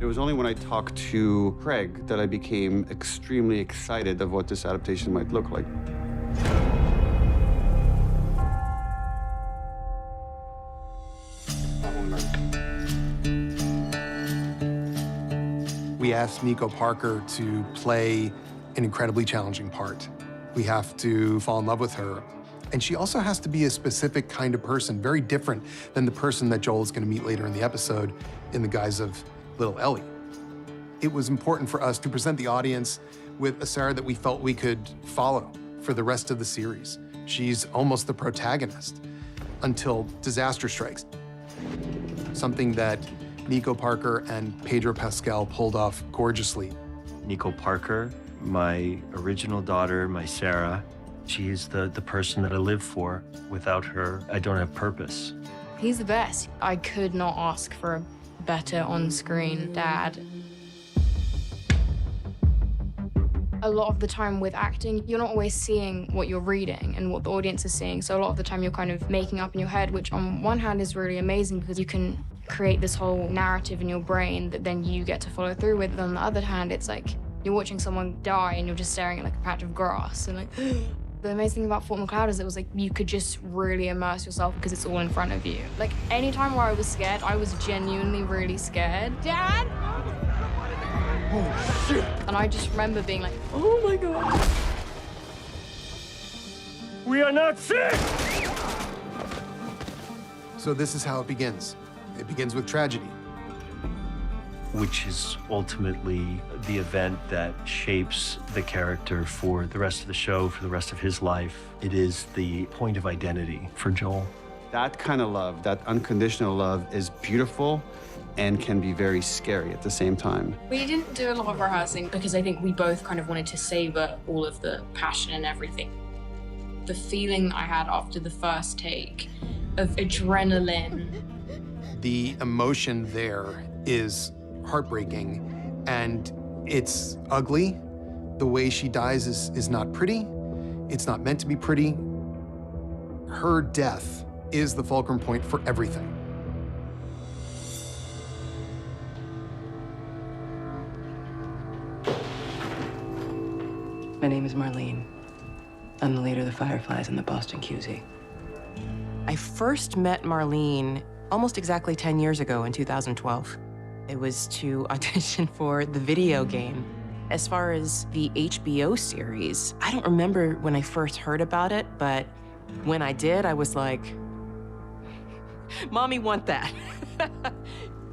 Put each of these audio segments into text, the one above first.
It was only when I talked to Craig that I became extremely excited of what this adaptation might look like. We asked Nico Parker to play an incredibly challenging part. We have to fall in love with her. And she also has to be a specific kind of person, very different than the person that Joel is going to meet later in the episode in the guise of little Ellie. It was important for us to present the audience with a Sarah that we felt we could follow for the rest of the series. She's almost the protagonist until disaster strikes. Something that Nico Parker and Pedro Pascal pulled off gorgeously. Nico Parker, my original daughter, my Sarah, she's the person that I live for. Without her, I don't have purpose. He's the best. I could not ask for a better on-screen dad. A lot of the time with acting, you're not always seeing what you're reading and what the audience is seeing. So a lot of the time you're kind of making up in your head, which on one hand is really amazing because you can create this whole narrative in your brain that then you get to follow through with. And on the other hand, it's like you're watching someone die and you're just staring at like a patch of grass and like, the amazing thing about Fort McCloud is it was like you could just really immerse yourself because it's all in front of you. Like any time where I was scared, I was genuinely really scared. Dad! Oh, shit. And I just remember being like, oh my God. We are not sick! So this is how it begins. It begins with tragedy. Which is ultimately the event that shapes the character for the rest of the show, for the rest of his life. It is the point of identity for Joel. That kind of love, that unconditional love, is beautiful and can be very scary at the same time. We didn't do a lot of rehearsing because I think we both kind of wanted to savor all of the passion and everything. The feeling I had after the first take of adrenaline. The emotion there is heartbreaking, and it's ugly. The way she dies is not pretty. It's not meant to be pretty. Her death is the fulcrum point for everything. My name is Marlene. I'm the leader of the Fireflies in the Boston QZ. I first met Marlene almost exactly 10 years ago in 2012. It was to audition for the video game. As far as the HBO series, I don't remember when I first heard about it, but when I did, I was like, Mommy, want that.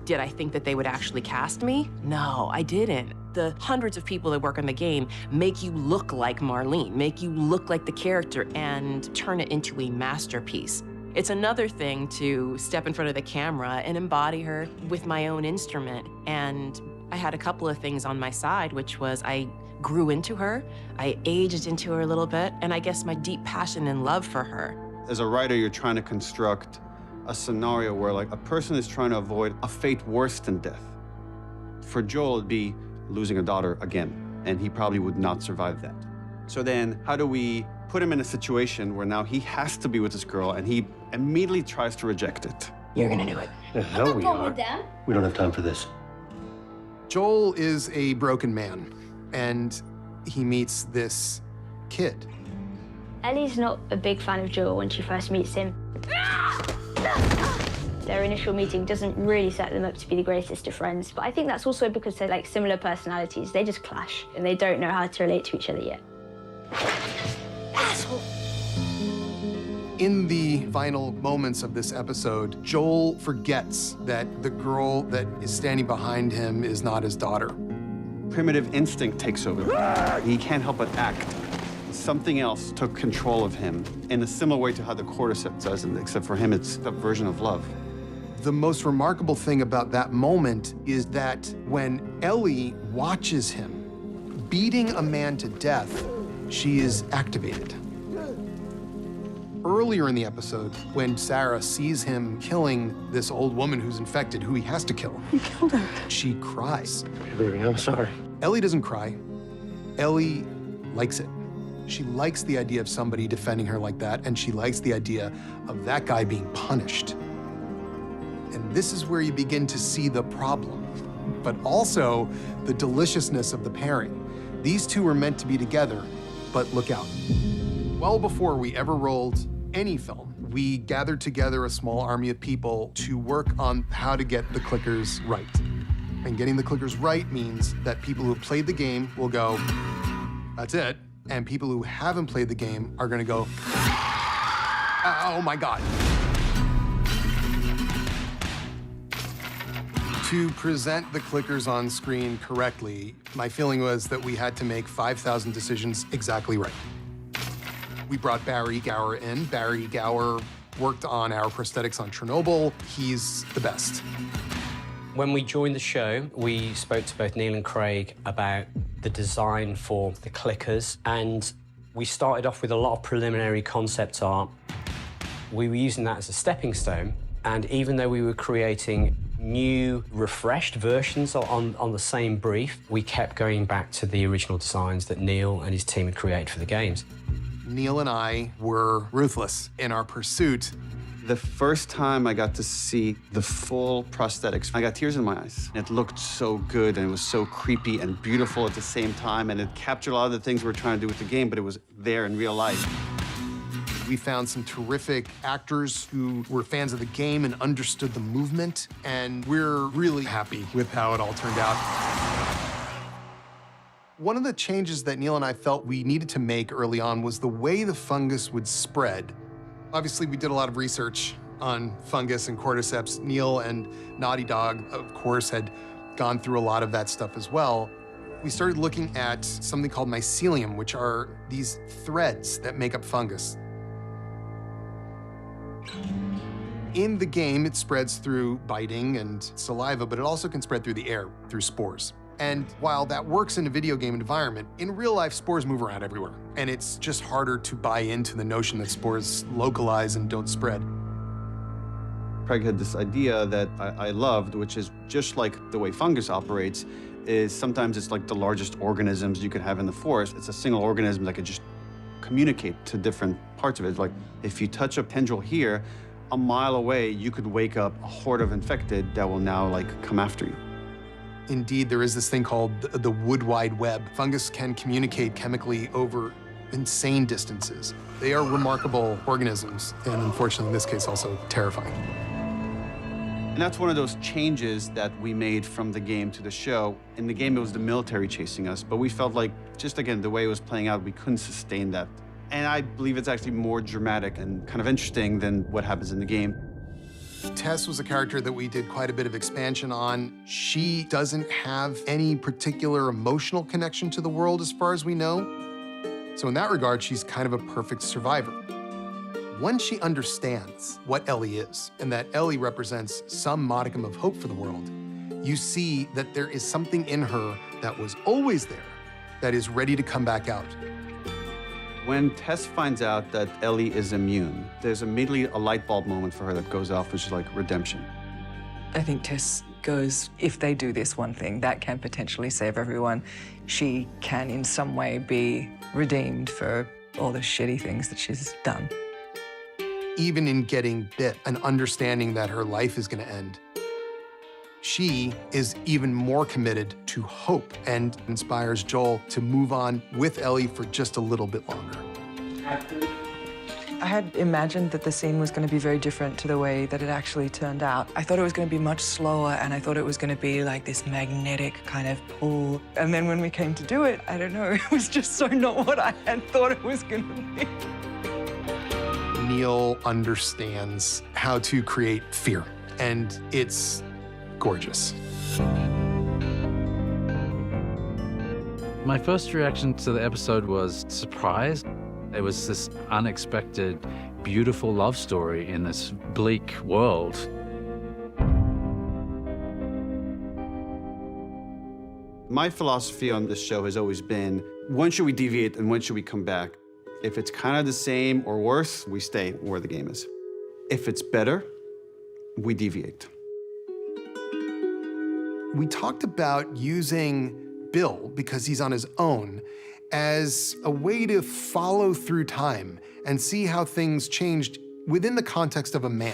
Did I think that they would actually cast me? No, I didn't. The hundreds of people that work on the game make you look like Marlene, make you look like the character and turn it into a masterpiece. It's another thing to step in front of the camera and embody her with my own instrument. And I had a couple of things on my side, which was I grew into her, I aged into her a little bit, and I guess my deep passion and love for her. As a writer, you're trying to construct a scenario where like a person is trying to avoid a fate worse than death. For Joel, it'd be losing a daughter again, and he probably would not survive that. So then how do we put him in a situation where now he has to be with this girl and he immediately tries to reject it? You're gonna do it. The hell we are. We don't have time for this. Joel is a broken man, and he meets this kid. Ellie's not a big fan of Joel when she first meets him. Their initial meeting doesn't really set them up to be the greatest of friends, but I think that's also because they're like similar personalities. They just clash, and they don't know how to relate to each other yet. Asshole! In the final moments of this episode, Joel forgets that the girl that is standing behind him is not his daughter. Primitive instinct takes over. He can't help but act. Something else took control of him in a similar way to how the cordyceps does, except for him, it's a version of love. The most remarkable thing about that moment is that when Ellie watches him beating a man to death, she is activated. Earlier in the episode, when Sarah sees him killing this old woman who's infected, who he has to kill, You killed her. she cries. Baby, I'm sorry. Ellie doesn't cry. Ellie likes it. She likes the idea of somebody defending her like that, and she likes the idea of that guy being punished. And this is where you begin to see the problem. but also the deliciousness of the pairing. These two were meant to be together, but look out. Well before we ever rolled any film, we gathered together a small army of people to work on how to get the clickers right. And getting the clickers right means that people who have played the game will go, that's it. And people who haven't played the game are gonna go, oh my God. To present the clickers on screen correctly, my feeling was that we had to make 5,000 decisions exactly right. We brought Barry Gower in. Barry Gower worked on our prosthetics on Chernobyl. He's the best. When we joined the show, we spoke to both Neil and Craig about the design for the clickers, and we started off with a lot of preliminary concept art. We were using that as a stepping stone, and even though we were creating new, refreshed versions on the same brief, we kept going back to the original designs that Neil and his team had created for the games. Neil and I were ruthless in our pursuit. The first time I got to see the full prosthetics, I got tears in my eyes. It looked so good, and it was so creepy and beautiful at the same time, and it captured a lot of the things we were trying to do with the game, but it was there in real life. We found some terrific actors who were fans of the game and understood the movement, and we're really happy with how it all turned out. One of the changes that Neil and I felt we needed to make early on was the way the fungus would spread. Obviously, we did a lot of research on fungus and cordyceps. Neil and Naughty Dog, of course, had gone through a lot of that stuff as well. We started looking at something called mycelium, which are these threads that make up fungus. In the game, it spreads through biting and saliva, but it also can spread through the air, through spores. And while that works in a video game environment, in real life, spores move around everywhere. And it's just harder to buy into the notion that spores localize and don't spread. Craig had this idea that I loved, which is just like the way fungus operates, is sometimes it's like the largest organisms you could have in the forest. It's a single organism that could just communicate to different parts of it. Like if you touch a tendril here, a mile away, you could wake up a horde of infected that will now like come after you. Indeed, there is this thing called the wood wide web. Fungus can communicate chemically over insane distances. They are remarkable organisms, and unfortunately, in this case, also terrifying. And that's one of those changes that we made from the game to the show. In the game, it was the military chasing us, but we felt like, just again, the way it was playing out, we couldn't sustain that. And I believe it's actually more dramatic and kind of interesting than what happens in the game. Tess was a character that we did quite a bit of expansion on. She doesn't have any particular emotional connection to the world as far as we know. So in that regard, she's kind of a perfect survivor. Once she understands what Ellie is, and that Ellie represents some modicum of hope for the world, you see that there is something in her that was always there that is ready to come back out. When Tess finds out that Ellie is immune, there's immediately a light bulb moment for her that goes off, which is like redemption. I think Tess goes, if they do this one thing, that can potentially save everyone. She can in some way be redeemed for all the shitty things that she's done. Even in getting bit and understanding that her life is gonna end, she is even more committed to hope and inspires Joel to move on with Ellie for just a little bit longer. I had imagined that the scene was going to be very different to the way that it actually turned out. I thought it was going to be much slower, and I thought it was going to be like this magnetic kind of pull. And then when we came to do it, I don't know, it was just so not what I had thought it was going to be. Neil understands how to create fear, and it's gorgeous. My first reaction to the episode was surprise. It was this unexpected, beautiful love story in this bleak world. My philosophy on this show has always been, when should we deviate and when should we come back? If it's kind of the same or worse, we stay where the game is. If it's better, we deviate. We talked about using Bill, because he's on his own, as a way to follow through time and see how things changed within the context of a man.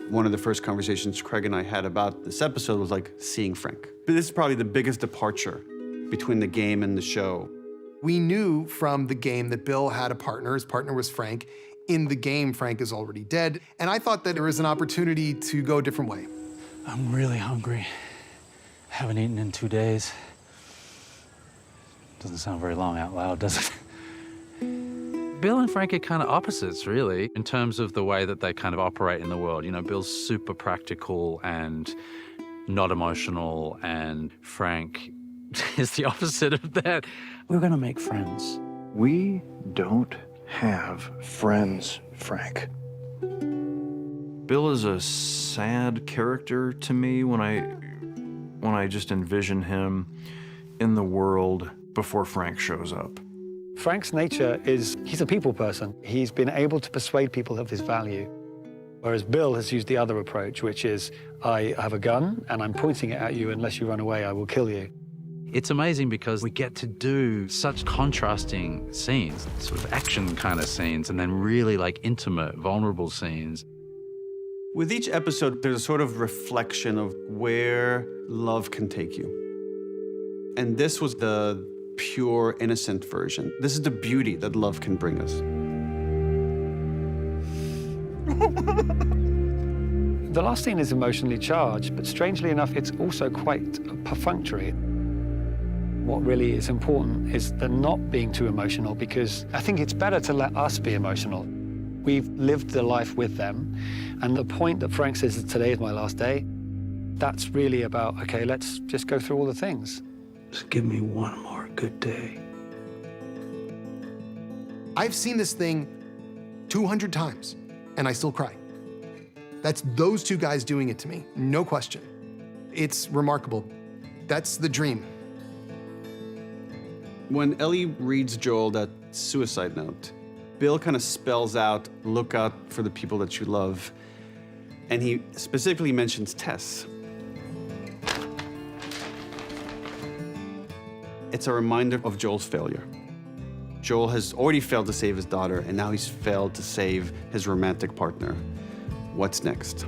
One of the first conversations Craig and I had about this episode was like seeing Frank. But this is probably the biggest departure between the game and the show. We knew from the game that Bill had a partner. His partner was Frank. In the game, Frank is already dead. And I thought that there was an opportunity to go a different way. I'm really hungry. Haven't eaten in 2 days. Doesn't sound very long out loud, does it? Bill and Frank are kind of opposites, really, in terms of the way that they kind of operate in the world. You know, Bill's super practical and not emotional, and Frank is the opposite of that. We're gonna make friends. We don't have friends, Frank. Bill is a sad character to me when I just envision him in the world before Frank shows up. Frank's nature is he's a people person. He's been able to persuade people of his value, whereas Bill has used the other approach, which is, I have a gun and I'm pointing it at you. Unless you run away, I will kill you. It's amazing because we get to do such contrasting scenes, sort of action kind of scenes, and then really like intimate, vulnerable scenes. With each episode, there's a sort of reflection of where love can take you. And this was the pure, innocent version. This is the beauty that love can bring us. The last scene is emotionally charged, but strangely enough, it's also quite perfunctory. What really is important is the not being too emotional, because I think it's better to let us be emotional. We've lived the life with them, and the point that Frank says that today is my last day, that's really about, okay, let's just go through all the things. Just give me one more good day. I've seen this thing 200 times, and I still cry. That's those two guys doing it to me, no question. It's remarkable. That's the dream. When Ellie reads Joel that suicide note, Bill kind of spells out, look out for the people that you love. And he specifically mentions Tess. It's a reminder of Joel's failure. Joel has already failed to save his daughter, and now he's failed to save his romantic partner. What's next?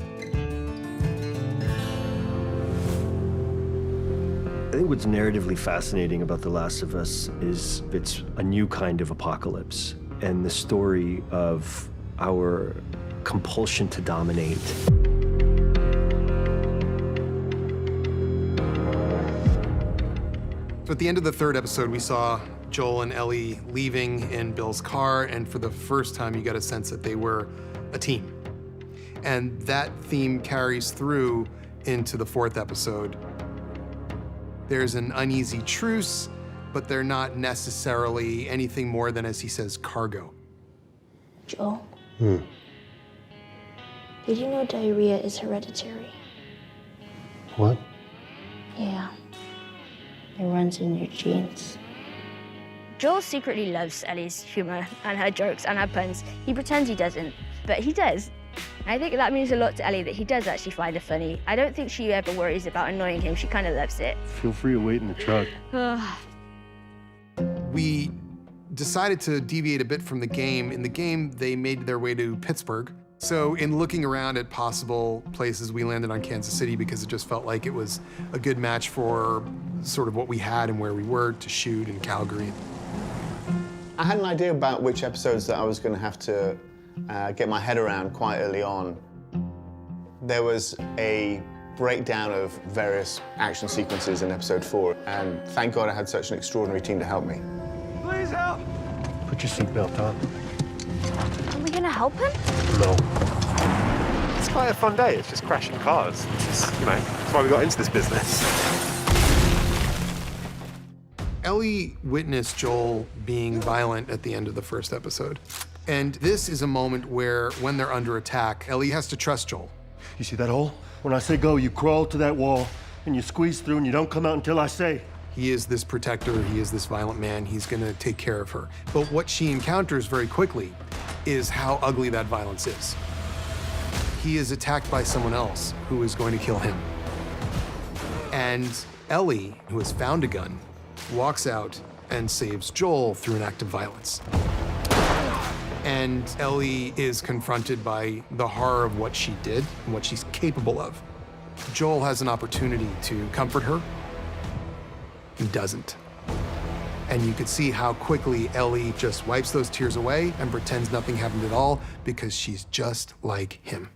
I think what's narratively fascinating about The Last of Us is it's a new kind of apocalypse, and the story of our compulsion to dominate. So at the end of the third episode, we saw Joel and Ellie leaving in Bill's car, and for the first time, you got a sense that they were a team. And that theme carries through into the fourth episode. There's an uneasy truce, but they're not necessarily anything more than, as he says, cargo. Joel? Did you know diarrhea is hereditary? What? Yeah. It runs in your genes. Joel secretly loves Ellie's humor and her jokes and her puns. He pretends he doesn't, but he does. I think that means a lot to Ellie that he does actually find her funny. I don't think she ever worries about annoying him. She kind of loves it. Feel free to wait in the truck. We decided to deviate a bit from the game. In the game, they made their way to Pittsburgh. So in looking around at possible places, we landed on Kansas City because it just felt like it was a good match for sort of what we had and where we were to shoot in Calgary. I had an idea about which episodes that I was going to have to get my head around quite early on. There was a breakdown of various action sequences in episode 4, and thank God I had such an extraordinary team to help me. Please help! Put your seatbelt on. Are we gonna help him? No. It's quite a fun day. It's just crashing cars. It's just, that's why we got into this business. Ellie witnessed Joel being violent at the end of the first episode. And this is a moment where, when they're under attack, Ellie has to trust Joel. You see that hole? When I say go, you crawl to that wall, and you squeeze through, and you don't come out until I say. He is this protector, he is this violent man, he's gonna take care of her. But what she encounters very quickly is how ugly that violence is. He is attacked by someone else who is going to kill him. And Ellie, who has found a gun, walks out and saves Joel through an act of violence. And Ellie is confronted by the horror of what she did and what she's capable of. Joel has an opportunity to comfort her. He doesn't. And you could see how quickly Ellie just wipes those tears away and pretends nothing happened at all because she's just like him.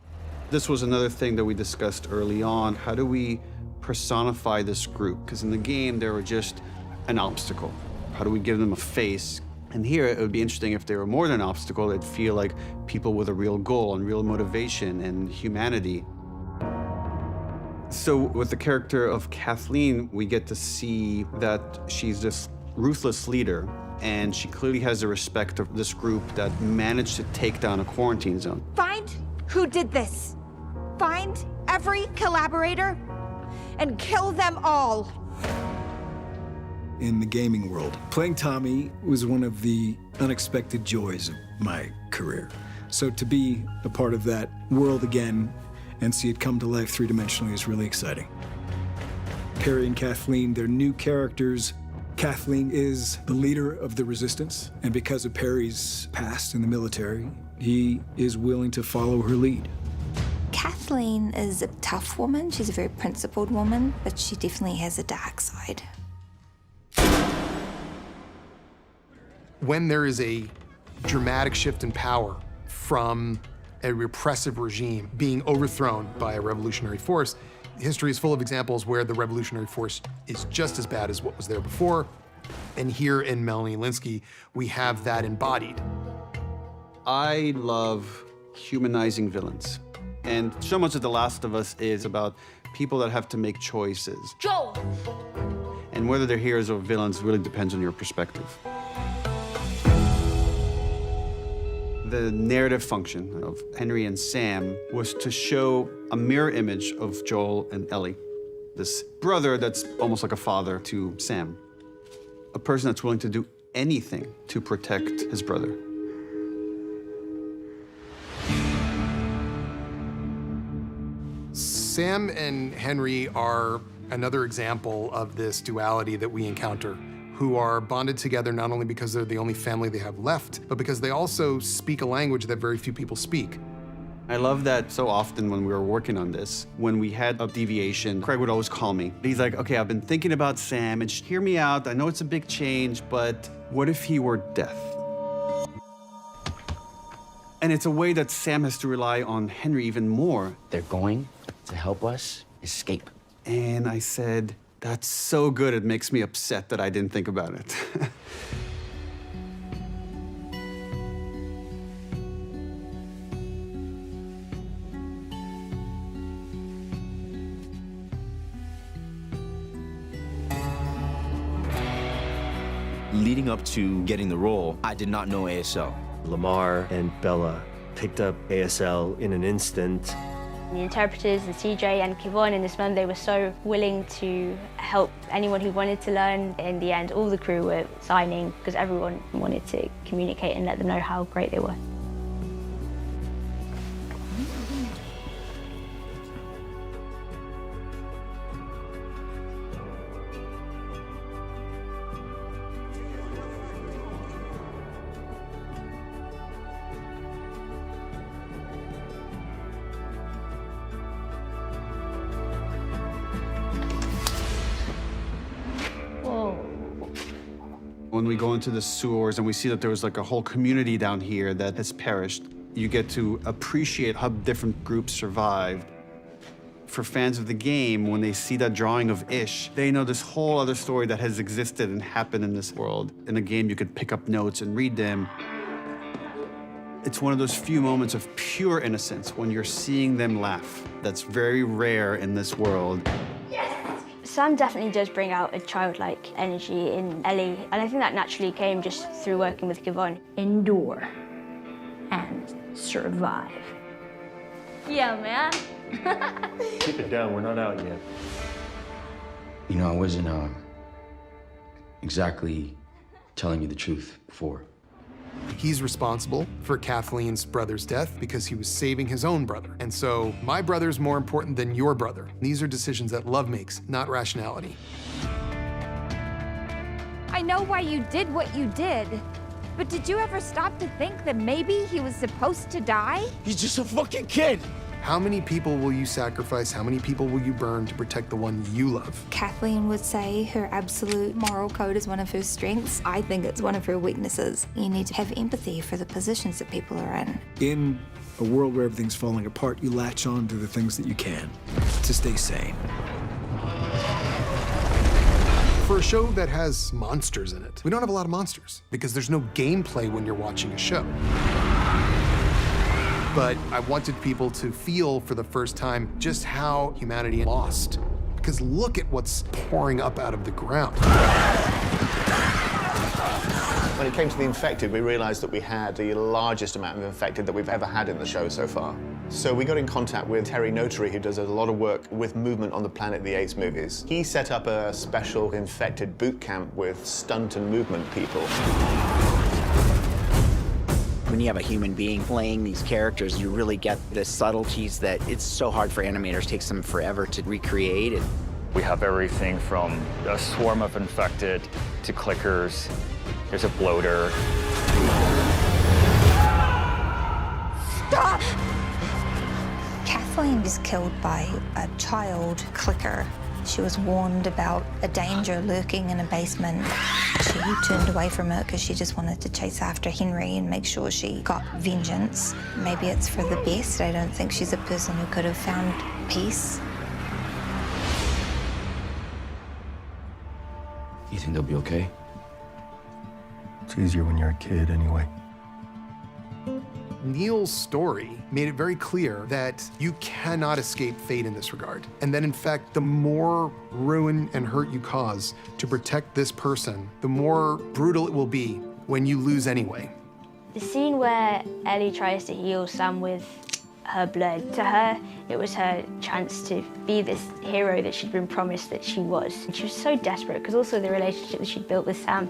This was another thing that we discussed early on. How do we personify this group? Because in the game, they were just an obstacle. How do we give them a face? And here, it would be interesting if they were more than an obstacle. They'd feel like people with a real goal and real motivation and humanity. So with the character of Kathleen, we get to see that she's this ruthless leader, and she clearly has the respect of this group that managed to take down a quarantine zone. Find who did this. Find every collaborator and kill them all. In the gaming world, playing Tommy was one of the unexpected joys of my career. So to be a part of that world again and see it come to life three-dimensionally is really exciting. Perry and Kathleen, they're new characters. Kathleen is the leader of the resistance, and because of Perry's past in the military, he is willing to follow her lead. Kathleen is a tough woman. She's a very principled woman, but she definitely has a dark side. When there is a dramatic shift in power from a repressive regime being overthrown by a revolutionary force, history is full of examples where the revolutionary force is just as bad as what was there before. And here in Melanie Lynskey, we have that embodied. I love humanizing villains. And so much of The Last of Us is about people that have to make choices. Joel! And whether they're heroes or villains really depends on your perspective. The narrative function of Henry and Sam was to show a mirror image of Joel and Ellie. This brother that's almost like a father to Sam. A person that's willing to do anything to protect his brother. Sam and Henry are another example of this duality that we encounter, who are bonded together not only because they're the only family they have left, but because they also speak a language that very few people speak. I love that so often when we were working on this, when we had a deviation, Craig would always call me. He's like, okay, I've been thinking about Sam, and hear me out. I know it's a big change, but what if he were death? And it's a way that Sam has to rely on Henry even more. They're going to help us escape. And I said, that's so good, it makes me upset that I didn't think about it. Leading up to getting the role, I did not know ASL. Lamar and Bella picked up ASL in an instant. The interpreters, the CJ and Kivon in this film, they were so willing to help anyone who wanted to learn. In the end, all the crew were signing because everyone wanted to communicate and let them know how great they were. When we go into the sewers and we see that there was like a whole community down here that has perished, you get to appreciate how different groups survived. For fans of the game, when they see that drawing of Ish, they know this whole other story that has existed and happened in this world. In the game, you could pick up notes and read them. It's one of those few moments of pure innocence when you're seeing them laugh. That's very rare in this world. Sam definitely does bring out a childlike energy in Ellie, and I think that naturally came just through working with Kivon. Endure and survive. Yeah, man. Keep it down, we're not out yet. You know, I wasn't exactly telling you the truth before. He's responsible for Kathleen's brother's death because he was saving his own brother. And so, my brother's more important than your brother. These are decisions that love makes, not rationality. I know why you did what you did. But did you ever stop to think that maybe he was supposed to die? He's just a fucking kid. How many people will you sacrifice? How many people will you burn to protect the one you love? Kathleen would say her absolute moral code is one of her strengths. I think it's one of her weaknesses. You need to have empathy for the positions that people are in. In a world where everything's falling apart, you latch on to the things that you can to stay sane. For a show that has monsters in it, we don't have a lot of monsters because there's no gameplay when you're watching a show. But I wanted people to feel for the first time just how humanity lost. Because look at what's pouring up out of the ground. When it came to the infected, we realized that we had the largest amount of infected that we've ever had in the show so far. So we got in contact with Terry Notary, who does a lot of work with movement on the Planet of the Apes movies. He set up a special infected boot camp with stunt and movement people. When you have a human being playing these characters, you really get the subtleties that it's so hard for animators, it takes them forever to recreate. We have everything from a swarm of infected to clickers. There's a bloater. Stop! Kathleen was killed by a child clicker. She was warned about a danger lurking in a basement. She turned away from it because she just wanted to chase after Henry and make sure she got vengeance. Maybe it's for the best. I don't think she's a person who could have found peace. You think they'll be okay? It's easier when you're a kid anyway. Neil's story made it very clear that you cannot escape fate in this regard. And that in fact, the more ruin and hurt you cause to protect this person, the more brutal it will be when you lose anyway. The scene where Ellie tries to heal Sam with her blood, to her, it was her chance to be this hero that she'd been promised that she was. And she was so desperate, because also the relationship that she'd built with Sam.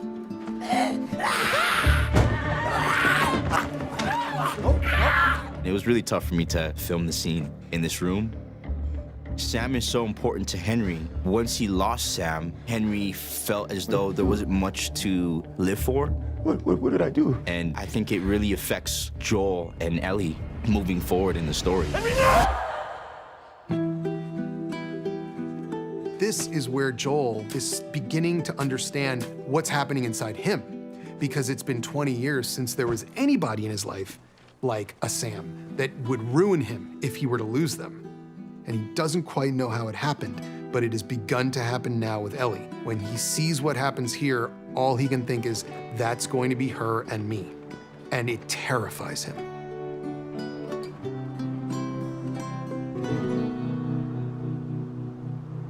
It was really tough for me to film the scene in this room. Sam is so important to Henry. Once he lost Sam, Henry felt as though there wasn't much to live for. What did I do? And I think it really affects Joel and Ellie moving forward in the story. This is where Joel is beginning to understand what's happening inside him, because it's been 20 years since there was anybody in his life like a Sam that would ruin him if he were to lose them. And he doesn't quite know how it happened, but it has begun to happen now with Ellie. When he sees what happens here, all he can think is, that's going to be her and me. And it terrifies him.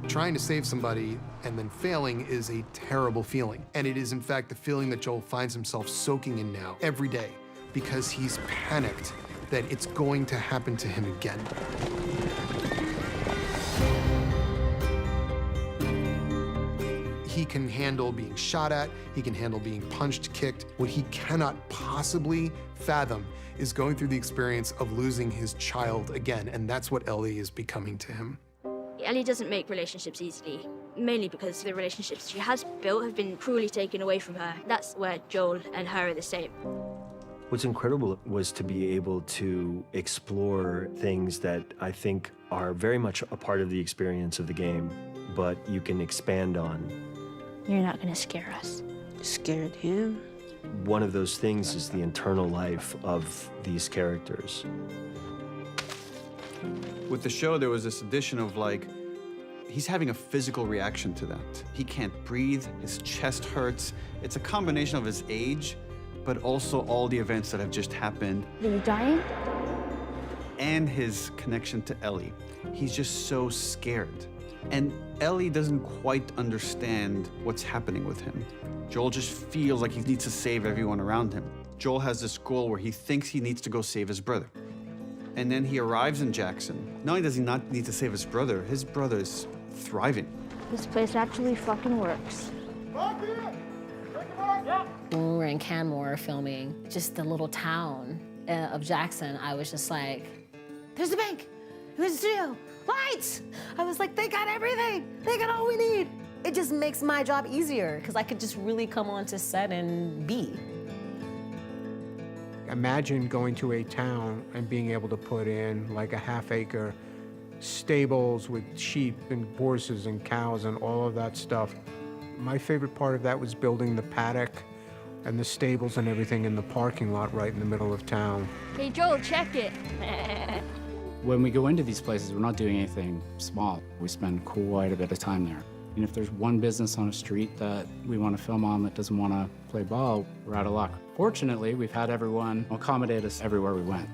Trying to save somebody and then failing is a terrible feeling. And it is in fact the feeling that Joel finds himself soaking in now, every day, because he's panicked that it's going to happen to him again. He can handle being shot at, he can handle being punched, kicked. What he cannot possibly fathom is going through the experience of losing his child again, and that's what Ellie is becoming to him. Ellie doesn't make relationships easily, mainly because the relationships she has built have been cruelly taken away from her. That's where Joel and her are the same. What's incredible was to be able to explore things that I think are very much a part of the experience of the game, but you can expand on. You're not gonna scare us. Scared him? One of those things is the internal life of these characters. With the show, there was this addition of like, he's having a physical reaction to that. He can't breathe, his chest hurts. It's a combination of his age, but also all the events that have just happened. Are you dying? And his connection to Ellie. He's just so scared. And Ellie doesn't quite understand what's happening with him. Joel just feels like he needs to save everyone around him. Joel has this goal where he thinks he needs to go save his brother. And then he arrives in Jackson. Not only does he not need to save his brother is thriving. This place actually fucking works. When we were in Canmore filming, just the little town of Jackson, I was just like, there's the bank, there's the studio, lights. I was like, they got everything. They got all we need. It just makes my job easier because I could just really come onto set and be. Imagine going to a town and being able to put in like a half-acre stables with sheep and horses and cows and all of that stuff. My favorite part of that was building the paddock and the stables and everything in the parking lot right in the middle of town. Hey, Joel, check it. When we go into these places, we're not doing anything small. We spend quite a bit of time there. And if there's one business on a street that we want to film on that doesn't want to play ball, we're out of luck. Fortunately, we've had everyone accommodate us everywhere we went.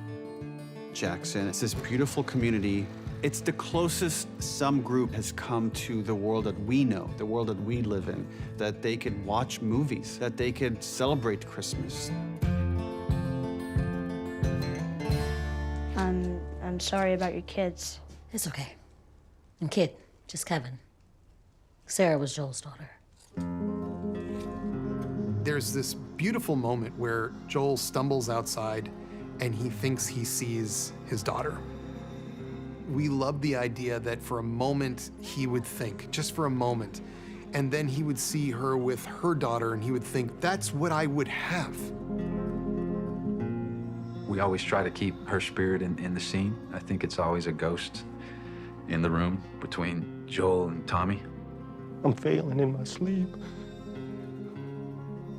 Jackson, it's this beautiful community. It's the closest some group has come to the world that we know, the world that we live in, that they could watch movies, that they could celebrate Christmas. I'm sorry about your kids. It's okay. And kid, just Kevin. Sarah was Joel's daughter. There's this beautiful moment where Joel stumbles outside and he thinks he sees his daughter. We love the idea that for a moment he would think, just for a moment, and then he would see her with her daughter and he would think, that's what I would have. We always try to keep her spirit in the scene. I think it's always a ghost in the room between Joel and Tommy. I'm failing in my sleep.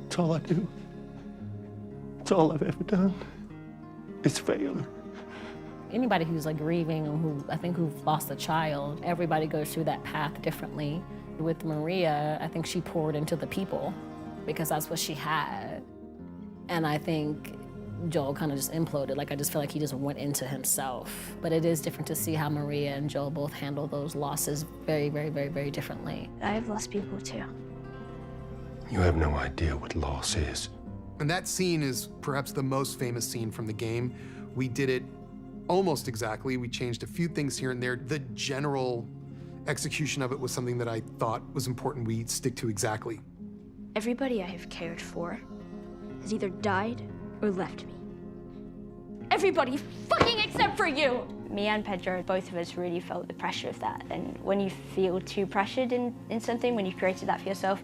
It's all I do. It's all I've ever done. It's fail. Anybody who's like grieving or who've lost a child, everybody goes through that path differently. With Maria, I think she poured into the people because that's what she had. And I think Joel kind of just imploded. Like, I just feel like he just went into himself. But it is different to see how Maria and Joel both handle those losses very, very, very, very differently. I've lost people too. You have no idea what loss is. And that scene is perhaps the most famous scene from the game. We did it almost exactly. We changed a few things here and there. The general execution of it was something that I thought was important we stick to exactly. Everybody I have cared for has either died or left me. Everybody fucking except for you! Me and Pedro, both of us really felt the pressure of that. And when you feel too pressured in something, when you've created that for yourself,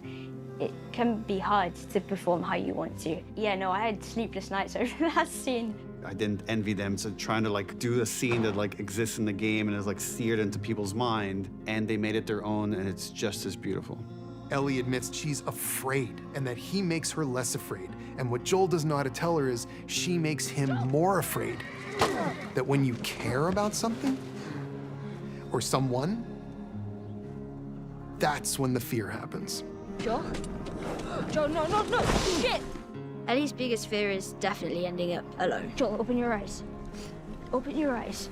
it can be hard to perform how you want to. Yeah, no, I had sleepless nights over that scene. I didn't envy them, so trying to like do a scene that like exists in the game and is like seared into people's mind, and they made it their own, and it's just as beautiful. Ellie admits she's afraid and that he makes her less afraid. And what Joel doesn't know how to tell her is she makes him more afraid. That when you care about something or someone, that's when the fear happens. Joel? Joel, no, shit! Ellie's biggest fear is definitely ending up alone. Joel, open your eyes. Open your eyes.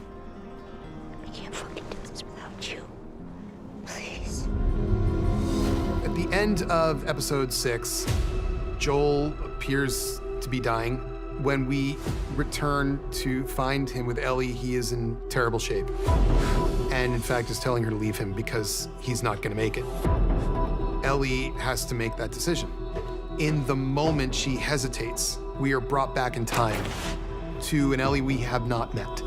I can't fucking do this without you. Please. At the end of episode 6, Joel appears to be dying. When we return to find him with Ellie, he is in terrible shape. And in fact is telling her to leave him because he's not gonna make it. Ellie has to make that decision. In the moment she hesitates, we are brought back in time to an Ellie we have not met.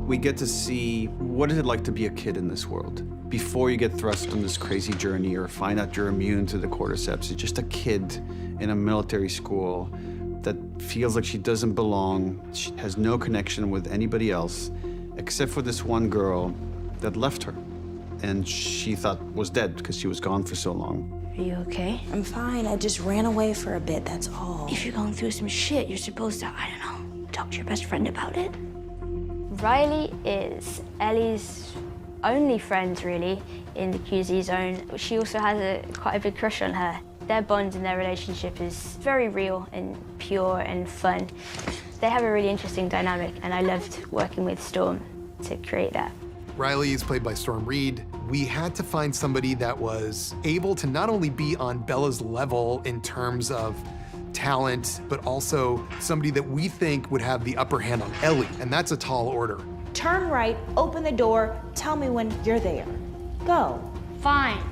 We get to see what is it like to be a kid in this world. Before you get thrust on this crazy journey or find out you're immune to the cordyceps, you're just a kid in a military school that feels like she doesn't belong. She has no connection with anybody else, except for this one girl that left her. And she thought was dead because she was gone for so long. Are you okay? I'm fine. I just ran away for a bit, that's all. If you're going through some shit, you're supposed to, I don't know, talk to your best friend about it. Riley is Ellie's only friend, really, in the QZ zone. She also has quite a big crush on her. Their bond and their relationship is very real and pure and fun. They have a really interesting dynamic, and I loved working with Storm to create that. Riley is played by Storm Reed. We had to find somebody that was able to not only be on Bella's level in terms of talent, but also somebody that we think would have the upper hand on Ellie, and that's a tall order. Turn right, open the door, tell me when you're there. Go. Fine.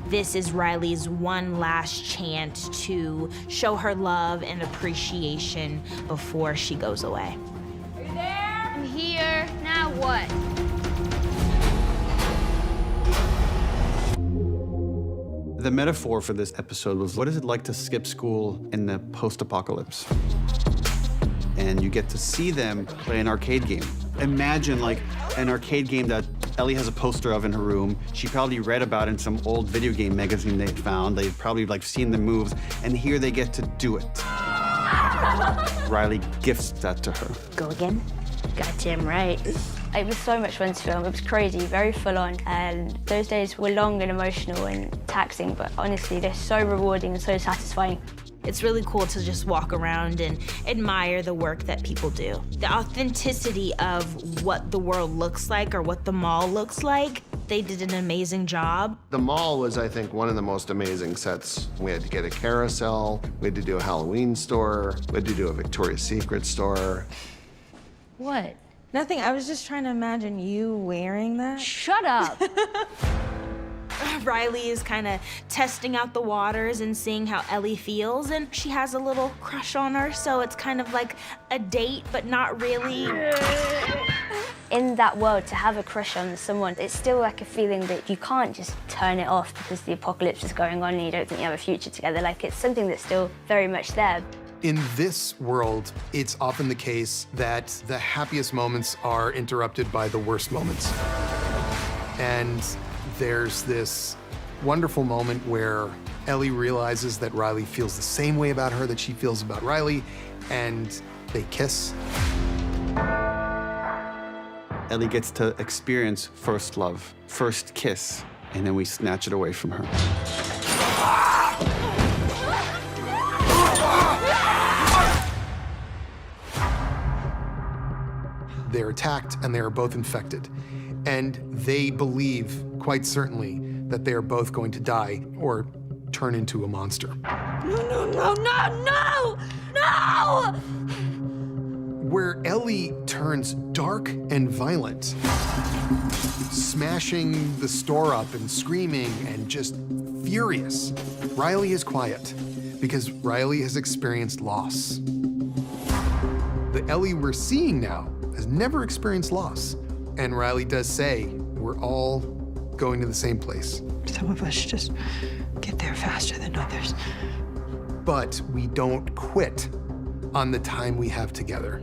This is Riley's one last chance to show her love and appreciation before she goes away. Are you there? I'm here. Now what? The metaphor for this episode was, what is it like to skip school in the post-apocalypse? And you get to see them play an arcade game. Imagine like an arcade game that Ellie has a poster of in her room. She probably read about it in some old video game magazine they found. They've probably like seen the moves, and here they get to do it. Riley gifts that to her. Go again? Goddamn right. It was so much fun to film. It was crazy, very full on. And those days were long and emotional and taxing, but honestly, they're so rewarding and so satisfying. It's really cool to just walk around and admire the work that people do. The authenticity of what the world looks like or what the mall looks like, they did an amazing job. The mall was, I think, one of the most amazing sets. We had to get a carousel, we had to do a Halloween store, we had to do a Victoria's Secret store. What? Nothing, I was just trying to imagine you wearing that. Shut up! Riley is kind of testing out the waters and seeing how Ellie feels, and she has a little crush on her, so it's kind of like a date, but not really. In that world, to have a crush on someone, it's still like a feeling that you can't just turn it off because the apocalypse is going on and you don't think you have a future together. Like, it's something that's still very much there. In this world, it's often the case that the happiest moments are interrupted by the worst moments. And there's this wonderful moment where Ellie realizes that Riley feels the same way about her that she feels about Riley, and they kiss. Ellie gets to experience first love, first kiss, and then we snatch it away from her. They're attacked and they are both infected. And they believe, quite certainly, that they are both going to die or turn into a monster. No! Where Ellie turns dark and violent, smashing the store up and screaming and just furious, Riley is quiet because Riley has experienced loss. The Ellie we're seeing now has never experienced loss. And Riley does say, we're all going to the same place. Some of us just get there faster than others. But we don't quit on the time we have together.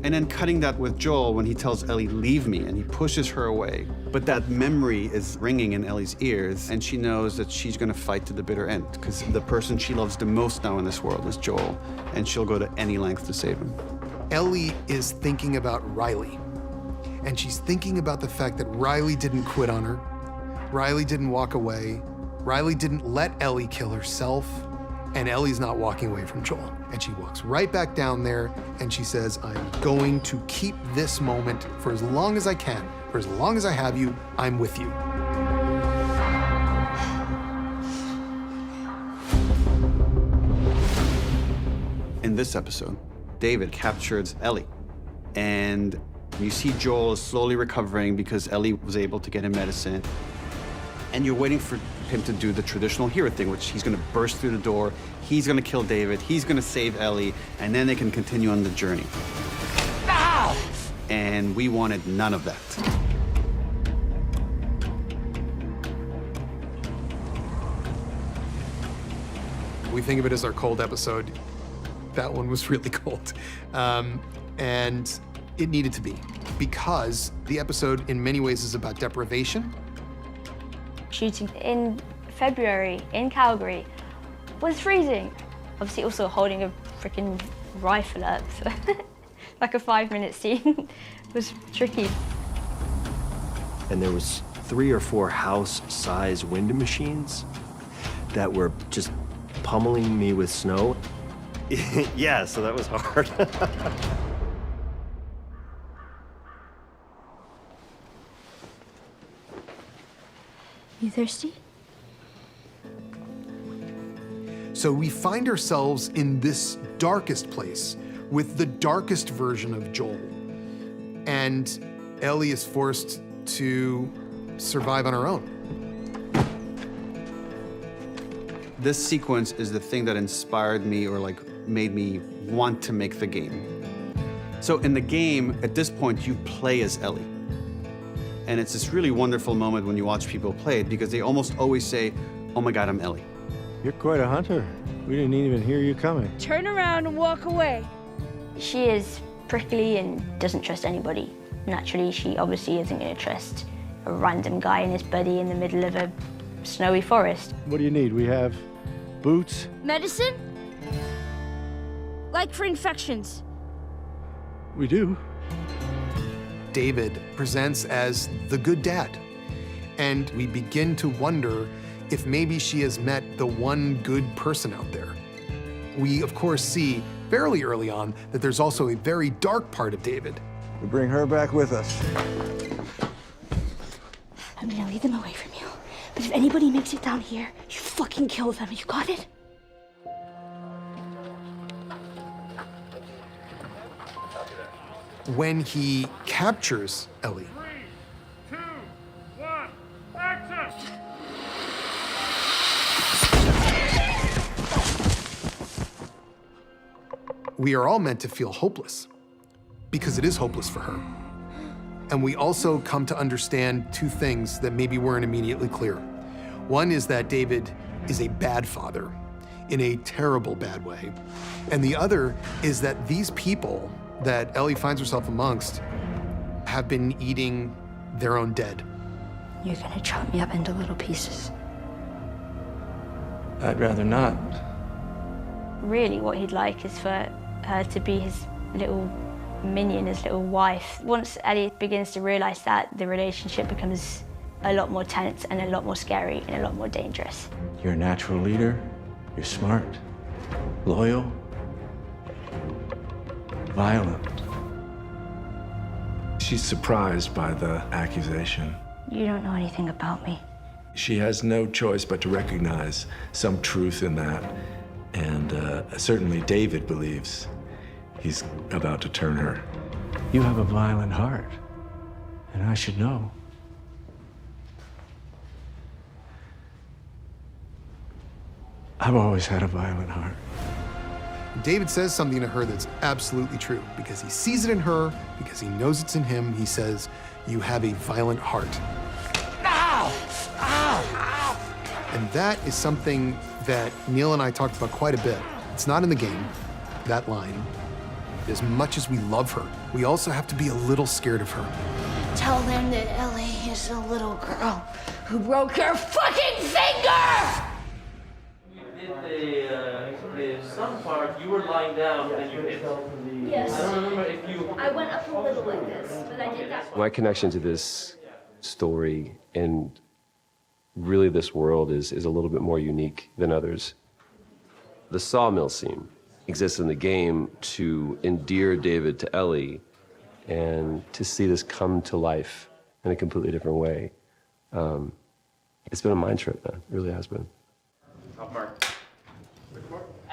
And then cutting that with Joel when he tells Ellie, leave me, and he pushes her away. But that memory is ringing in Ellie's ears, and she knows that she's gonna fight to the bitter end, because the person she loves the most now in this world is Joel, and she'll go to any length to save him. Ellie is thinking about Riley. And she's thinking about the fact that Riley didn't quit on her. Riley didn't walk away. Riley didn't let Ellie kill herself. And Ellie's not walking away from Joel. And she walks right back down there and she says, I'm going to keep this moment for as long as I can. For as long as I have you, I'm with you. In this episode, David captures Ellie, and you see Joel is slowly recovering because Ellie was able to get him medicine. And you're waiting for him to do the traditional hero thing, which he's gonna burst through the door, he's gonna kill David, he's gonna save Ellie, and then they can continue on the journey. Ow! And we wanted none of that. We think of it as our cold episode. That one was really cold. And it needed to be, because the episode in many ways is about deprivation. Shooting in February in Calgary was freezing. Obviously also holding a freaking rifle up, so like a 5-minute scene was tricky. And there was 3 or 4 house-size window machines that were just pummeling me with snow. Yeah, so that was hard. You thirsty? So we find ourselves in this darkest place with the darkest version of Joel. And Ellie is forced to survive on her own. This sequence is the thing that inspired me or like made me want to make the game. So in the game, at this point, you play as Ellie. And it's this really wonderful moment when you watch people play it because they almost always say, oh my God, I'm Ellie. You're quite a hunter. We didn't even hear you coming. Turn around and walk away. She is prickly and doesn't trust anybody. Naturally, she obviously isn't going to trust a random guy and his buddy in the middle of a snowy forest. What do you need? We have boots. Medicine? Like for infections. We do. David presents as the good dad, and we begin to wonder if maybe she has met the one good person out there. We, of course, see fairly early on that there's also a very dark part of David. We bring her back with us. I'm gonna lead them away from you. But if anybody makes it down here, you fucking kill them. You got it? When he captures Ellie, 3, 2, 1, action! we are all meant to feel hopeless, because it is hopeless for her. And we also come to understand two things that maybe weren't immediately clear. One is that David is a bad father, in a terrible bad way. And the other is that these people that Ellie finds herself amongst have been eating their own dead. You're gonna chop me up into little pieces. I'd rather not. Really, what he'd like is for her to be his little minion, his little wife. Once Ellie begins to realize that, the relationship becomes a lot more tense and a lot more scary and a lot more dangerous. You're a natural leader. You're smart, loyal, violent. She's surprised by the accusation. You don't know anything about me. She has no choice but to recognize some truth in that. And certainly David believes he's about to turn her. You have a violent heart, and I should know. I've always had a violent heart. David says something to her that's absolutely true, because he sees it in her, because he knows it's in him. He says, "You have a violent heart." Ow! Ow! Ow! And that is something that Neil and I talked about quite a bit. It's not in the game, that line. As much as we love her, we also have to be a little scared of her. Tell them that Ellie is a little girl who broke her fucking finger! Some part you were lying down and you hit. Yes. I don't remember if you. I went up a little like this, but I did that. My connection to this story and really this world is a little bit more unique than others. The sawmill scene exists in the game to endear David to Ellie and to see this come to life in a completely different way. It's been a mind trip, man. It really has been. Top mark.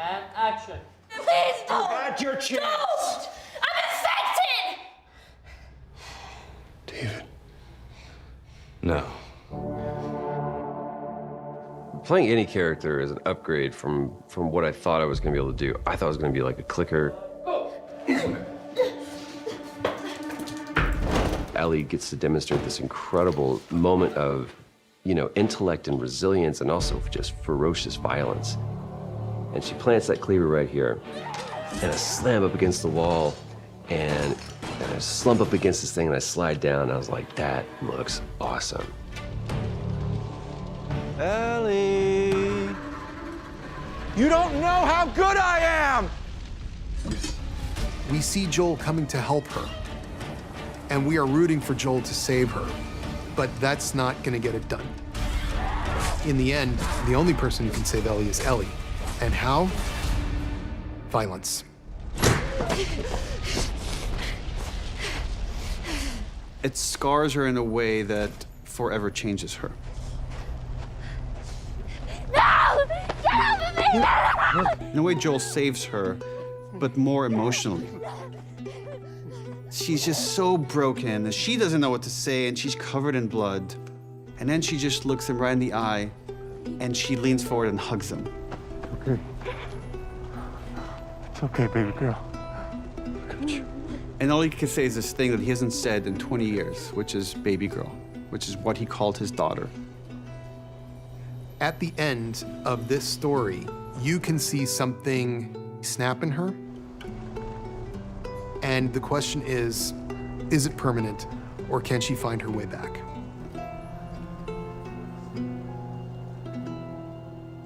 And action. Please don't! At your chest. Don't! I'm infected! No. Playing any character is an upgrade from what I thought I was going to be able to do. I thought I was going to be like a clicker. Ellie gets to demonstrate this incredible moment of, intellect and resilience and also just ferocious violence. And she plants that cleaver right here. And I slam up against the wall and I slump up against this thing and I slide down. And I was like, that looks awesome. Ellie, you don't know how good I am! We see Joel coming to help her, and we are rooting for Joel to save her, but that's not gonna get it done. In the end, the only person who can save Ellie is Ellie. And how? Violence. It scars her in a way that forever changes her. No! Get off of me! In a way, Joel saves her, but more emotionally. She's just so broken, and she doesn't know what to say, and she's covered in blood. And then she just looks him right in the eye, and she leans forward and hugs him. Okay. It's okay, baby girl. And all he can say is this thing that he hasn't said in 20 years, which is baby girl, which is what he called his daughter. At the end of this story, you can see something snap in her. And the question is it permanent, or can she find her way back?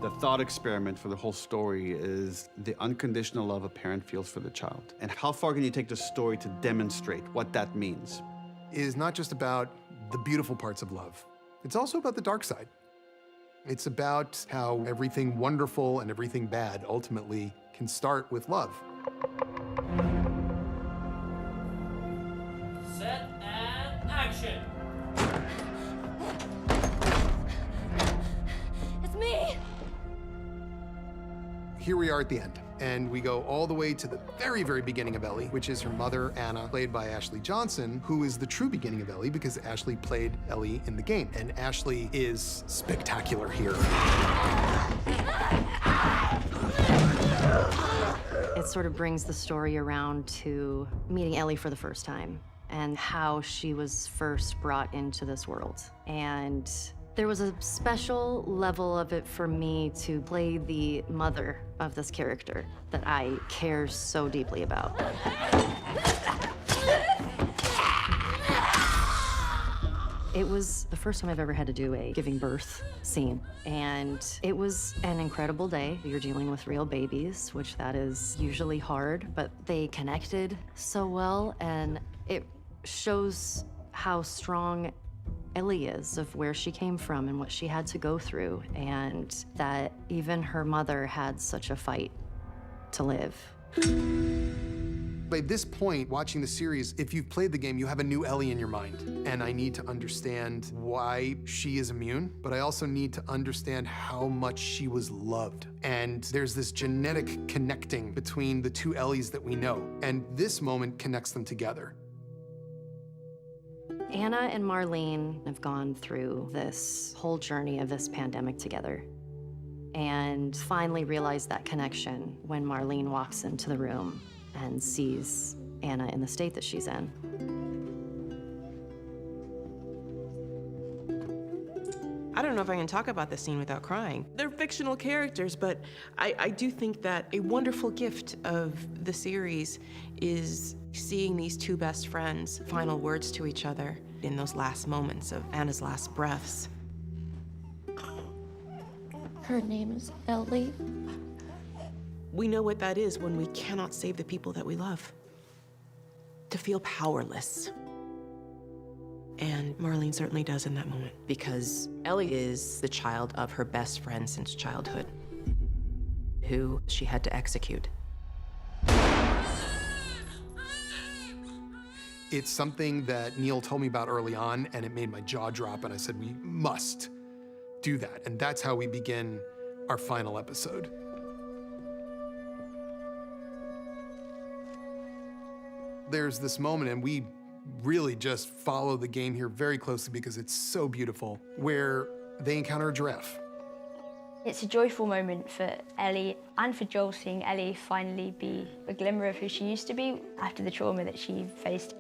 The thought experiment for the whole story is the unconditional love a parent feels for the child. And how far can you take the story to demonstrate what that means? It is not just about the beautiful parts of love. It's also about the dark side. It's about how everything wonderful and everything bad ultimately can start with love. Set and action. It's me! Here we are at the end, and we go all the way to the very, very beginning of Ellie, which is her mother, Anna, played by Ashley Johnson, who is the true beginning of Ellie because Ashley played Ellie in the game. And Ashley is spectacular here. It sort of brings the story around to meeting Ellie for the first time and how she was first brought into this world. And there was a special level of it for me to play the mother of this character that I care so deeply about. It was the first time I've ever had to do a giving birth scene, and it was an incredible day. You're dealing with real babies, which that is usually hard, but they connected so well, and it shows how strong Ellie is, of where she came from and what she had to go through, and that even her mother had such a fight to live. By this point, watching the series, if you've played the game, you have a new Ellie in your mind. And I need to understand why she is immune, but I also need to understand how much she was loved. And there's this genetic connecting between the two Ellies that we know, and this moment connects them together. Anna and Marlene have gone through this whole journey of this pandemic together and finally realized that connection when Marlene walks into the room and sees Anna in the state that she's in. I don't know if I can talk about this scene without crying. They're fictional characters, but I do think that a wonderful gift of the series is seeing these two best friends' final words to each other in those last moments of Anna's last breaths. Her name is Ellie. We know what that is when we cannot save the people that we love. To feel powerless. And Marlene certainly does in that moment, because Ellie is the child of her best friend since childhood, who she had to execute. It's something that Neil told me about early on, and it made my jaw drop, and I said, we must do that. And that's how we begin our final episode. There's this moment, and we really just follow the game here very closely because it's so beautiful, where they encounter a giraffe. It's a joyful moment for Ellie and for Joel, seeing Ellie finally be a glimmer of who she used to be after the trauma that she faced.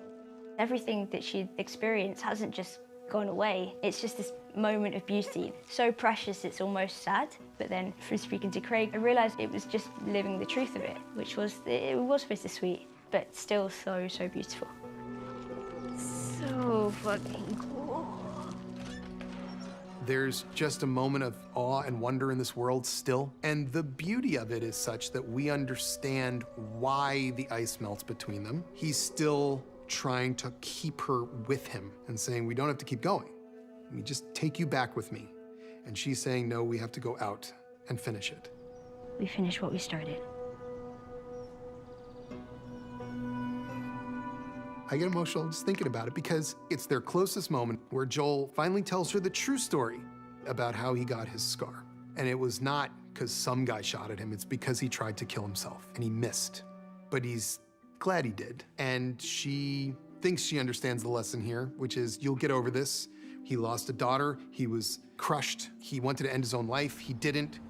Everything that she'd experienced hasn't just gone away. It's just this moment of beauty. So precious, it's almost sad. But then from speaking to Craig, I realized it was just living the truth of it, which was, it was bittersweet, but still so, so beautiful. So fucking cool. There's just a moment of awe and wonder in this world still. And the beauty of it is such that we understand why the ice melts between them. He's still trying to keep her with him and saying, we don't have to keep going. We just take you back with me. And she's saying, no, we have to go out and finish it. We finished what we started. I get emotional just thinking about it because it's their closest moment where Joel finally tells her the true story about how he got his scar. And it was not because some guy shot at him, it's because he tried to kill himself and he missed. But he's glad he did. And she thinks she understands the lesson here, which is you'll get over this. He lost a daughter, he was crushed, he wanted to end his own life, he didn't.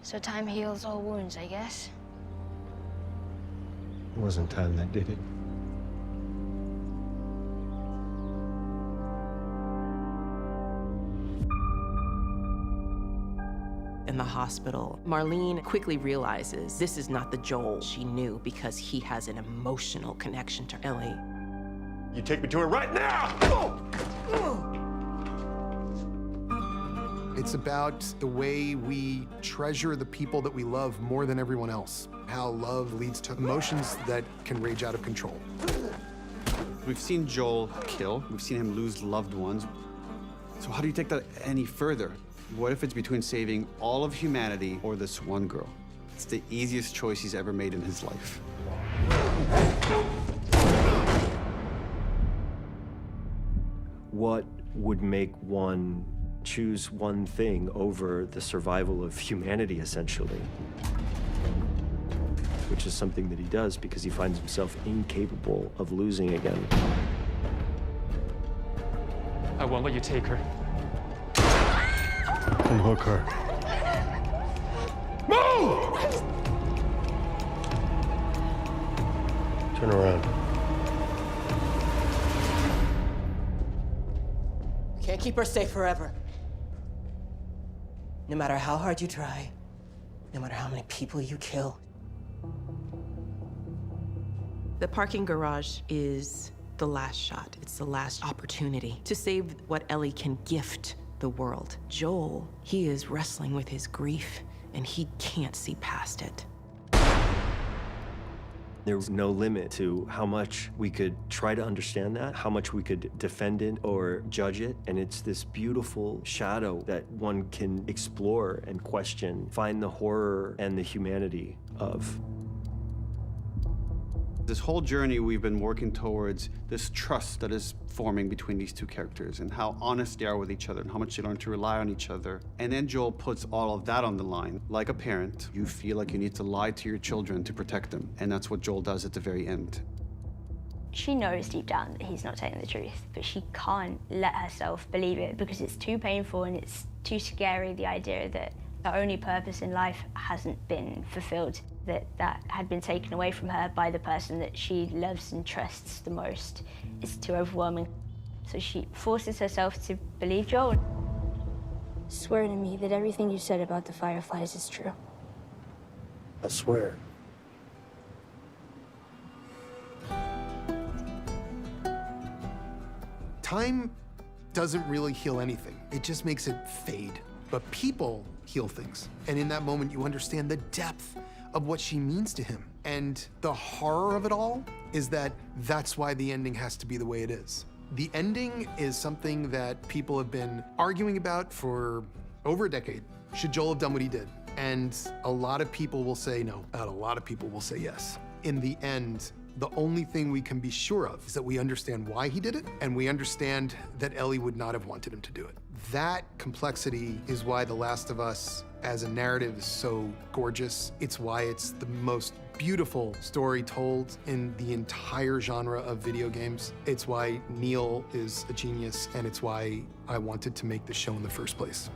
So time heals all wounds, I guess. It wasn't time that did it. in the hospital, Marlene quickly realizes this is not the Joel she knew because he has an emotional connection to Ellie. You take me to her right now! It's about the way we treasure the people that we love more than everyone else. How love leads to emotions that can rage out of control. We've seen Joel kill. We've seen him lose loved ones. So how do you take that any further? What if it's between saving all of humanity or this one girl? It's the easiest choice he's ever made in his life. What would make one choose one thing over the survival of humanity, essentially? Which is something that he does because he finds himself incapable of losing again. I won't let you take her. Unhook her. Move! Turn around. Can't keep her safe forever. No matter how hard you try, no matter how many people you kill. The parking garage is the last shot. It's the last opportunity to save what Ellie can gift the world. Joel, he is wrestling with his grief, and he can't see past it. There's no limit to how much we could try to understand that, how much we could defend it or judge it. And it's this beautiful shadow that one can explore and question, find the horror and the humanity of. This whole journey, we've been working towards this trust that is forming between these two characters and how honest they are with each other and how much they learn to rely on each other. And then Joel puts all of that on the line. Like a parent, you feel like you need to lie to your children to protect them. And that's what Joel does at the very end. She knows deep down that he's not telling the truth, but she can't let herself believe it because it's too painful and it's too scary, the idea that her only purpose in life hasn't been fulfilled, that had been taken away from her by the person that she loves and trusts the most. It's too overwhelming. So she forces herself to believe Joel. Swear to me that everything you said about the Fireflies is true. I swear. Time doesn't really heal anything. It just makes it fade. But people heal things. And in that moment, you understand the depth of what she means to him. And the horror of it all is that that's why the ending has to be the way it is. The ending is something that people have been arguing about for over a decade. Should Joel have done what he did? And a lot of people will say no, and a lot of people will say yes. In the end, the only thing we can be sure of is that we understand why he did it, and we understand that Ellie would not have wanted him to do it. That complexity is why The Last of Us as a narrative is so gorgeous. It's why it's the most beautiful story told in the entire genre of video games. It's why Neil is a genius, and it's why I wanted to make the show in the first place.